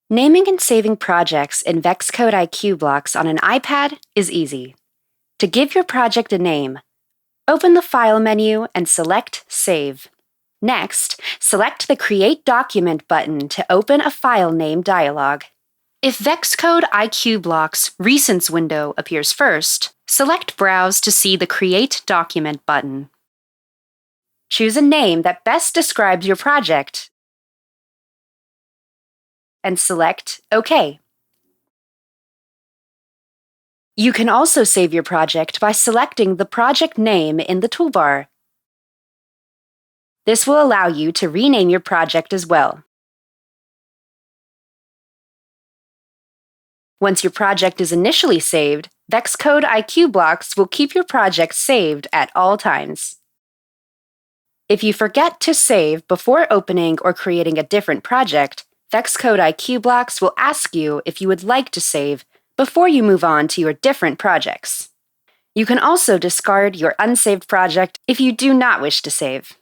Naming and saving projects in VEX Code IQ blocks on an iPad is easy. To give your project a name, open the File menu and select Save. Next, select the Create Document button to open a file name dialog. If VEX Code IQ block's Recents window appears first, select Browse to see the Create Document button. Choose a name that best describes your project and select OK. You can also save your project by selecting the project name in the toolbar. This will allow you to rename your project as well. Once your project is initially saved, VEX Code IQ blocks will keep your project saved at all times. If you forget to save before opening or creating a different project, VEX Code IQ blocks will ask you if you would like to save before you move on to your different projects. You can also discard your unsaved project if you do not wish to save.